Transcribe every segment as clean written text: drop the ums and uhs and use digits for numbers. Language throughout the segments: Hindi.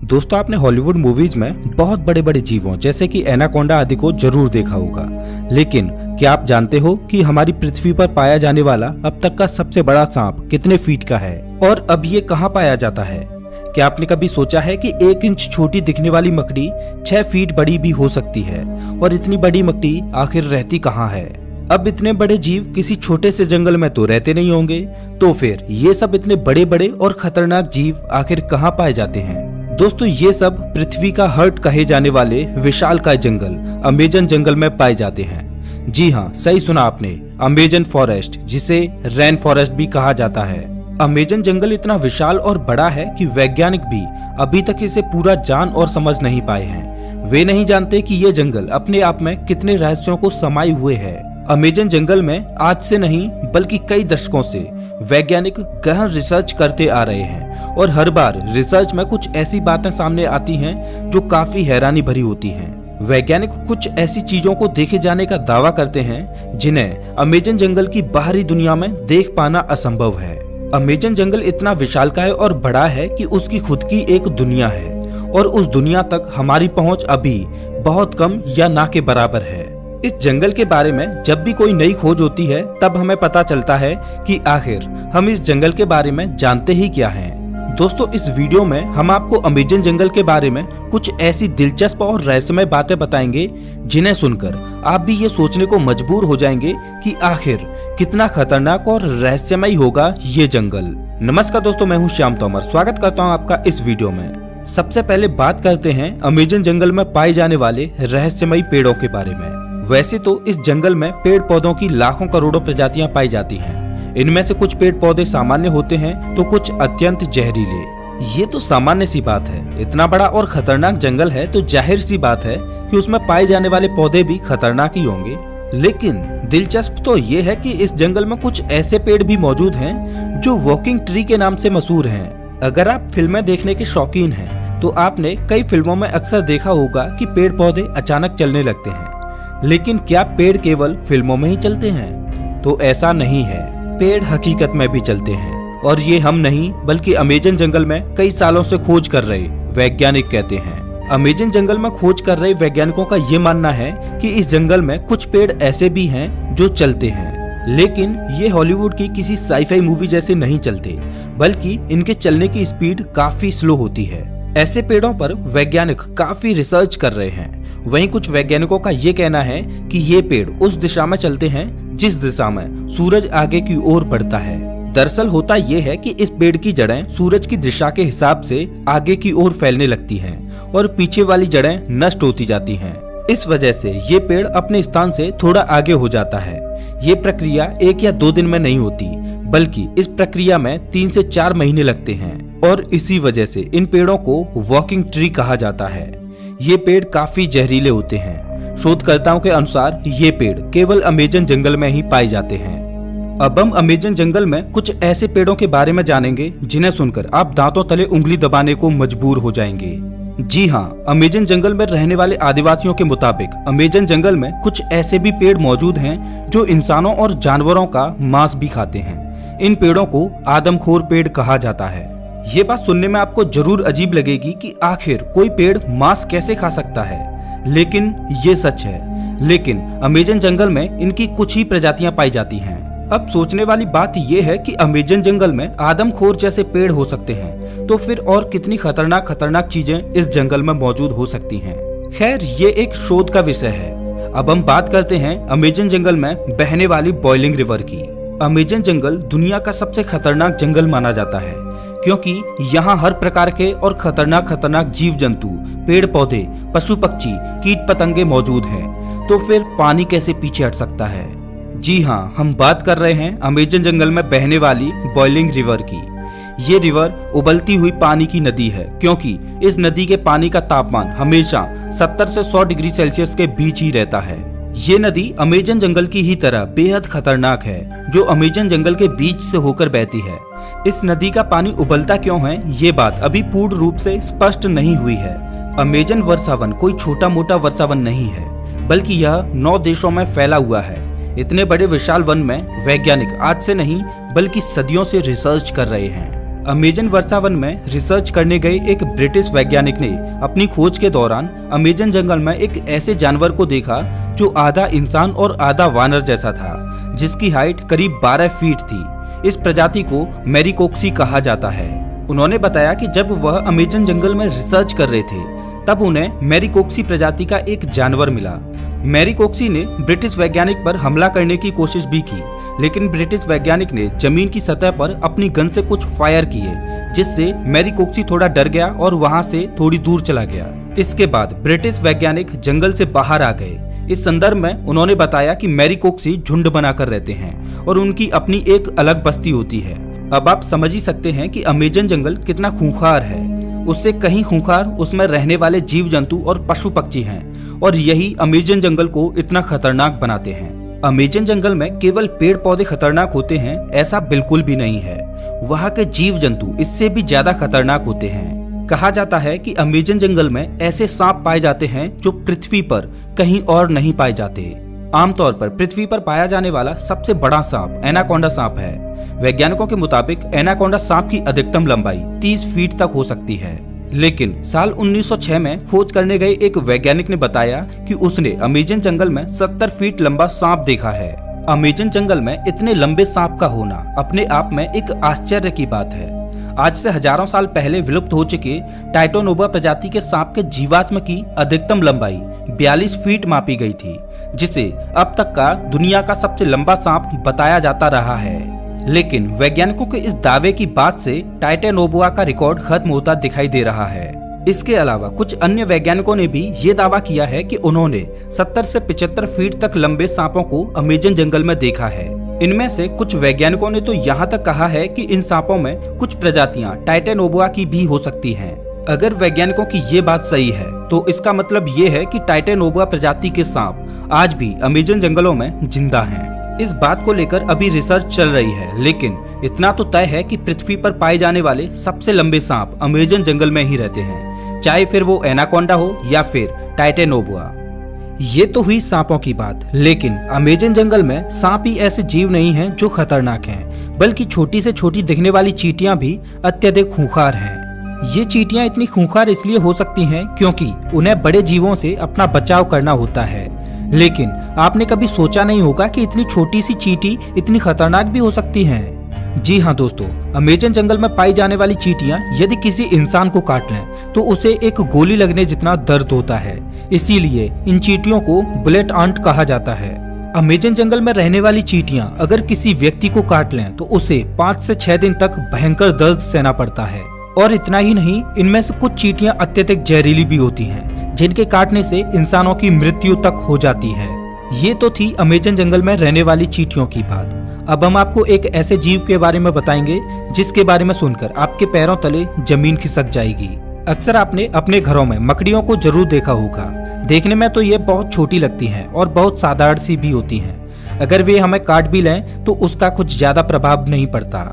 दोस्तों, आपने हॉलीवुड मूवीज में बहुत बड़े बड़े जीवों जैसे कि एनाकोंडा आदि को जरूर देखा होगा, लेकिन क्या आप जानते हो कि हमारी पृथ्वी पर पाया जाने वाला अब तक का सबसे बड़ा सांप कितने फीट का है और अब ये कहाँ पाया जाता है? क्या आपने कभी सोचा है कि 1 इंच छोटी दिखने वाली मकड़ी 6 फीट बड़ी भी हो सकती है? और इतनी बड़ी मकड़ी आखिर रहती कहाँ है? अब इतने बड़े जीव किसी छोटे से जंगल में तो रहते नहीं होंगे, तो फिर ये सब इतने बड़े बड़े और खतरनाक जीव आखिर कहाँ पाए जाते हैं? दोस्तों, ये सब पृथ्वी का हार्ट कहे जाने वाले विशालकाय जंगल अमेजन जंगल में पाए जाते हैं। जी हाँ, सही सुना आपने, अमेजन फॉरेस्ट, जिसे रेन फॉरेस्ट भी कहा जाता है। अमेजन जंगल इतना विशाल और बड़ा है कि वैज्ञानिक भी अभी तक इसे पूरा जान और समझ नहीं पाए हैं। वे नहीं जानते कि ये जंगल अपने आप में कितने रहस्यों को समाये हुए है। अमेजन जंगल में आज से नहीं बल्कि कई दशकों से वैज्ञानिक गहन रिसर्च करते आ रहे हैं और हर बार रिसर्च में कुछ ऐसी बातें सामने आती हैं जो काफी हैरानी भरी होती हैं। वैज्ञानिक कुछ ऐसी चीजों को देखे जाने का दावा करते हैं जिन्हें अमेजन जंगल की बाहरी दुनिया में देख पाना असंभव है। अमेजन जंगल इतना विशालकाय और बड़ा है कि उसकी खुद की एक दुनिया है और उस दुनिया तक हमारी पहुंच अभी बहुत कम या ना के बराबर है। इस जंगल के बारे में जब भी कोई नई खोज होती है तब हमें पता चलता है कि आखिर हम इस जंगल के बारे में जानते ही क्या हैं। दोस्तों, इस वीडियो में हम आपको अमेजन जंगल के बारे में कुछ ऐसी दिलचस्प और रहस्यमय बातें बताएंगे जिन्हें सुनकर आप भी ये सोचने को मजबूर हो जाएंगे कि आखिर कितना खतरनाक और रहस्यमय होगा ये जंगल। नमस्कार दोस्तों, मैं हूँ श्याम तोमर, स्वागत करता हूँ आपका इस वीडियो में। सबसे पहले बात करते हैं अमेजन जंगल में पाए जाने वाले रहस्यमयी पेड़ों के बारे में। वैसे तो इस जंगल में पेड़ पौधों की लाखों करोड़ों प्रजातियां पाई जाती हैं। इनमें से कुछ पेड़ पौधे सामान्य होते हैं तो कुछ अत्यंत जहरीले। ये तो सामान्य सी बात है, इतना बड़ा और खतरनाक जंगल है तो जाहिर सी बात है कि उसमें पाए जाने वाले पौधे भी खतरनाक ही होंगे। लेकिन दिलचस्प तो ये है कि इस जंगल में कुछ ऐसे पेड़ भी मौजूद हैं जो वॉकिंग ट्री के नाम से मशहूर हैं। अगर आप फिल्में देखने के शौकीन हैं तो आपने कई फिल्मों में अक्सर देखा होगा कि पेड़ पौधे अचानक चलने लगते हैं। लेकिन क्या पेड़ केवल फिल्मों में ही चलते हैं? तो ऐसा नहीं है, पेड़ हकीकत में भी चलते हैं और ये हम नहीं बल्कि अमेजन जंगल में कई सालों से खोज कर रहे वैज्ञानिक कहते हैं। अमेजन जंगल में खोज कर रहे वैज्ञानिकों का ये मानना है कि इस जंगल में कुछ पेड़ ऐसे भी हैं जो चलते हैं, लेकिन ये हॉलीवुड की किसी साईफाई मूवी जैसे नहीं चलते, बल्कि इनके चलने की स्पीड काफी स्लो होती है। ऐसे पेड़ों पर वैज्ञानिक काफी रिसर्च कर रहे हैं। वहीं कुछ वैज्ञानिकों का ये कहना है कि ये पेड़ उस दिशा में चलते हैं जिस दिशा में सूरज आगे की ओर बढ़ता है। दरअसल होता ये है कि इस पेड़ की जड़ें सूरज की दिशा के हिसाब से आगे की ओर फैलने लगती हैं और पीछे वाली जड़ें नष्ट होती जाती हैं। इस वजह से ये पेड़ अपने स्थान से थोड़ा आगे हो जाता है। ये प्रक्रिया 1 या 2 दिन में नहीं होती, बल्कि इस प्रक्रिया में 3 से 4 महीने लगते हैं और इसी वजह से इन पेड़ों को वॉकिंग ट्री कहा जाता है। ये पेड़ काफी जहरीले होते हैं। शोधकर्ताओं के अनुसार ये पेड़ केवल अमेजन जंगल में ही पाए जाते हैं। अब हम अमेजन जंगल में कुछ ऐसे पेड़ों के बारे में जानेंगे जिन्हें सुनकर आप दांतों तले उंगली दबाने को मजबूर हो जाएंगे। जी हाँ, अमेजन जंगल में रहने वाले आदिवासियों के मुताबिक अमेजन जंगल में कुछ ऐसे भी पेड़ मौजूद हैं जो इंसानों और जानवरों का मांस भी खाते हैं। इन पेड़ों को आदमखोर पेड़ कहा जाता है। ये बात सुनने में आपको जरूर अजीब लगेगी कि आखिर कोई पेड़ मांस कैसे खा सकता है, लेकिन ये सच है। लेकिन अमेजन जंगल में इनकी कुछ ही प्रजातियां पाई जाती हैं। अब सोचने वाली बात ये है कि अमेजन जंगल में आदमखोर जैसे पेड़ हो सकते हैं, तो फिर और कितनी खतरनाक चीजें इस जंगल में मौजूद हो सकती हैं। खैर, ये एक शोध का विषय है। अब हम बात करते हैं अमेजन जंगल में बहने वाली बॉइलिंग रिवर की। अमेजन जंगल दुनिया का सबसे खतरनाक जंगल माना जाता है क्योंकि यहाँ हर प्रकार के और खतरनाक जीव जंतु, पेड़ पौधे, पशु पक्षी, कीट पतंगे मौजूद हैं। तो फिर पानी कैसे पीछे हट सकता है? जी हाँ, हम बात कर रहे हैं अमेजन जंगल में बहने वाली बॉइलिंग रिवर की। ये रिवर उबलती हुई पानी की नदी है क्योंकि इस नदी के पानी का तापमान हमेशा 70 से 100 डिग्री सेल्सियस के बीच ही रहता है। ये नदी अमेजन जंगल की ही तरह बेहद खतरनाक है जो अमेजन जंगल के बीच से होकर बहती है। इस नदी का पानी उबलता क्यों है, ये बात अभी पूर्ण रूप से स्पष्ट नहीं हुई है। अमेजन वर्षावन कोई छोटा मोटा वर्षावन नहीं है, बल्कि यह 9 देशों में फैला हुआ है। इतने बड़े विशाल वन में वैज्ञानिक आज से नहीं बल्कि सदियों से रिसर्च कर रहे हैं। अमेजन वर्षावन में रिसर्च करने गए एक ब्रिटिश वैज्ञानिक ने अपनी खोज के दौरान अमेजन जंगल में एक ऐसे जानवर को देखा जो आधा इंसान और आधा वानर जैसा था, जिसकी हाइट करीब 12 फीट थी। इस प्रजाति को मैरिकोक्सी कहा जाता है। उन्होंने बताया कि जब वह अमेजन जंगल में रिसर्च कर रहे थे तब उन्हें मैरिकोक्सी प्रजाति का एक जानवर मिला। मैरिकोक्सी ने ब्रिटिश वैज्ञानिक पर हमला करने की कोशिश भी की, लेकिन ब्रिटिश वैज्ञानिक ने जमीन की सतह पर अपनी गन से कुछ फायर किए, जिससे मैरिकोक्सी थोड़ा डर गया और वहां से थोड़ी दूर चला गया। इसके बाद ब्रिटिश वैज्ञानिक जंगल से बाहर आ गए। इस संदर्भ में उन्होंने बताया कि मैरिकोक्सी झुंड बनाकर रहते हैं और उनकी अपनी एक अलग बस्ती होती है। अब आप समझ ही सकते हैं कि अमेजन जंगल कितना खूंखार है। उससे कहीं खूंखार उसमें रहने वाले जीव जंतु और पशु पक्षी हैं, और यही अमेजन जंगल को इतना खतरनाक बनाते हैं। अमेजन जंगल में केवल पेड़ पौधे खतरनाक होते हैं ऐसा बिल्कुल भी नहीं है। वहाँ के जीव जंतु इससे भी ज्यादा खतरनाक होते हैं। कहा जाता है कि अमेजन जंगल में ऐसे सांप पाए जाते हैं जो पृथ्वी पर कहीं और नहीं पाए जाते। आमतौर पर पृथ्वी पर पाया जाने वाला सबसे बड़ा सांप एनाकोंडा सांप है। वैज्ञानिकों के मुताबिक एनाकोंडा सांप की अधिकतम लंबाई 30 फीट तक हो सकती है, लेकिन साल 1906 में खोज करने गए एक वैज्ञानिक ने बताया कि उसने अमेजन जंगल में 70 फीट लंबा सांप देखा है। अमेजन जंगल में इतने लंबे सांप का होना अपने आप में एक आश्चर्य की बात है। आज से हजारों साल पहले विलुप्त हो चुके टाइटोनोबा प्रजाति के सांप के जीवाश्म की अधिकतम लंबाई 42 फीट मापी गई थी, जिसे अब तक का दुनिया का सबसे लंबा सांप बताया जाता रहा है। लेकिन वैज्ञानिकों के इस दावे की बात से टाइटोनोबा का रिकॉर्ड खत्म होता दिखाई दे रहा है। इसके अलावा कुछ अन्य वैज्ञानिकों ने भी ये दावा किया है कि उन्होंने 70 से 75 फीट तक लंबे सांपों को अमेजन जंगल में देखा है। इनमें से कुछ वैज्ञानिकों ने तो यहाँ तक कहा है कि इन सांपों में कुछ प्रजातियां टाइटोनोबा की भी हो सकती हैं। अगर वैज्ञानिकों की ये बात सही है तो इसका मतलब ये है कि टाइटोनोबा प्रजाति के सांप आज भी अमेजन जंगलों में जिंदा हैं। इस बात को लेकर अभी रिसर्च चल रही है, लेकिन इतना तो तय है कि पृथ्वी पर पाए जाने वाले सबसे लंबे सांप अमेजन जंगल में ही रहते हैं, चाहे फिर वो एनाकोंडा हो या फिर टाइटोनोबा। ये तो हुई सांपों की बात, लेकिन अमेजन जंगल में सांप ही ऐसे जीव नहीं हैं जो खतरनाक हैं, बल्कि छोटी से छोटी दिखने वाली चींटियां भी अत्यधिक खूंखार हैं। ये चींटियां इतनी खूंखार इसलिए हो सकती हैं क्योंकि उन्हें बड़े जीवों से अपना बचाव करना होता है। लेकिन आपने कभी सोचा नहीं होगा कि इतनी छोटी सी चींटी इतनी खतरनाक भी हो सकती हैं। जी हाँ दोस्तों, अमेजन जंगल में पाई जाने वाली चींटियां यदि किसी इंसान को काट लें तो उसे एक गोली लगने जितना दर्द होता है। इसीलिए इन चींटियों को बुलेट आंट कहा जाता है। अमेजन जंगल में रहने वाली चींटियां अगर किसी व्यक्ति को काट लें तो उसे 5 से 6 दिन तक भयंकर दर्द सहना पड़ता है। और इतना ही नहीं, इनमें से कुछ चींटियां अत्यधिक जहरीली भी होती हैं, जिनके काटने से इंसानों की मृत्यु तक हो जाती है। ये तो थी अमेजन जंगल में रहने वाली चींटियों की बात। अब हम आपको एक ऐसे जीव के बारे में बताएंगे जिसके बारे में सुनकर आपके पैरों तले जमीन खिसक जाएगी। अक्सर आपने अपने घरों में मकड़ियों को जरूर देखा होगा। देखने में तो ये बहुत छोटी लगती हैं और बहुत साधारण सी भी होती हैं। अगर वे हमें काट भी लें तो उसका कुछ ज्यादा प्रभाव नहीं पड़ता।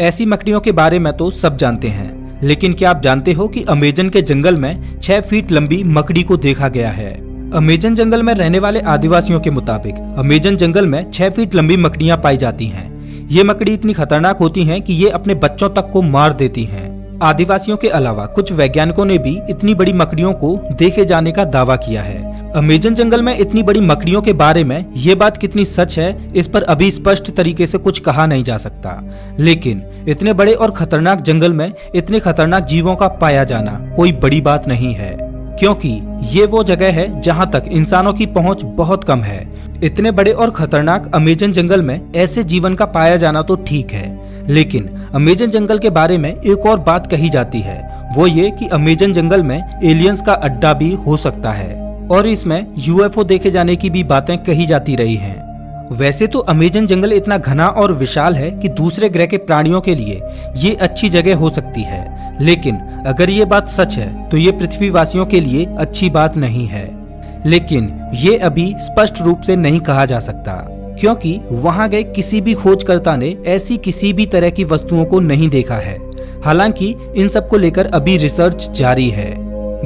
ऐसी मकड़ियों के बारे में तो सब जानते हैं, लेकिन क्या आप जानते हो कि अमेजन के जंगल में 6 फीट लंबी मकड़ी को देखा गया है। अमेजन जंगल में रहने वाले आदिवासियों के मुताबिक अमेजन जंगल में 6 फीट लंबी मकड़ियां पाई जाती हैं। ये मकड़ी इतनी खतरनाक होती हैं कि ये अपने बच्चों तक को मार देती हैं। आदिवासियों के अलावा कुछ वैज्ञानिकों ने भी इतनी बड़ी मकड़ियों को देखे जाने का दावा किया है। अमेजन जंगल में इतनी बड़ी मकड़ियों के बारे में ये बात कितनी सच है, इस पर अभी स्पष्ट तरीके से कुछ कहा नहीं जा सकता। लेकिन इतने बड़े और खतरनाक जंगल में इतने खतरनाक जीवों का पाया जाना कोई बड़ी बात नहीं है, क्योंकि ये वो जगह है जहाँ तक इंसानों की पहुँच बहुत कम है। इतने बड़े और खतरनाक अमेजन जंगल में ऐसे जीवन का पाया जाना तो ठीक है, लेकिन अमेजन जंगल के बारे में एक और बात कही जाती है, वो ये कि अमेजन जंगल में एलियंस का अड्डा भी हो सकता है और इसमें यूएफओ देखे जाने की भी बातें कही जाती रही हैं। वैसे तो अमेजन जंगल इतना घना और विशाल है कि दूसरे ग्रह के प्राणियों के लिए ये अच्छी जगह हो सकती है, लेकिन अगर ये बात सच है तो ये पृथ्वीवासियों के लिए अच्छी बात नहीं है। लेकिन ये अभी स्पष्ट रूप से नहीं कहा जा सकता, क्योंकि वहां गए किसी भी खोजकर्ता ने ऐसी किसी भी तरह की वस्तुओं को नहीं देखा है। हालांकि इन सब को लेकर अभी रिसर्च जारी है।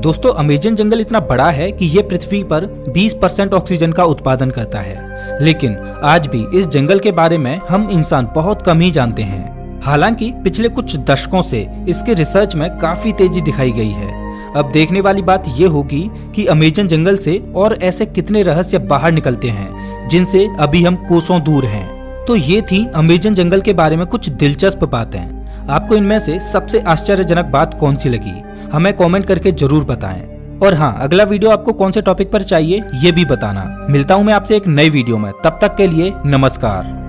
दोस्तों, अमेजन जंगल इतना बड़ा है कि ये पृथ्वी पर 20% ऑक्सीजन का उत्पादन करता है, लेकिन आज भी इस जंगल के बारे में हम इंसान बहुत कम ही जानते हैं। हालांकि पिछले कुछ दशकों से इसके रिसर्च में काफी तेजी दिखाई गई है। अब देखने वाली बात ये होगी कि अमेजन जंगल से और ऐसे कितने रहस्य बाहर निकलते हैं जिनसे अभी हम कोसों दूर हैं। तो ये थी अमेजन जंगल के बारे में कुछ दिलचस्प बातें। आपको इनमें से सबसे आश्चर्यजनक बात कौन सी लगी, हमें कमेंट करके जरूर बताएं। और हाँ, अगला वीडियो आपको कौन से टॉपिक पर चाहिए ये भी बताना। मिलता हूँ मैं आपसे एक नई वीडियो में, तब तक के लिए नमस्कार।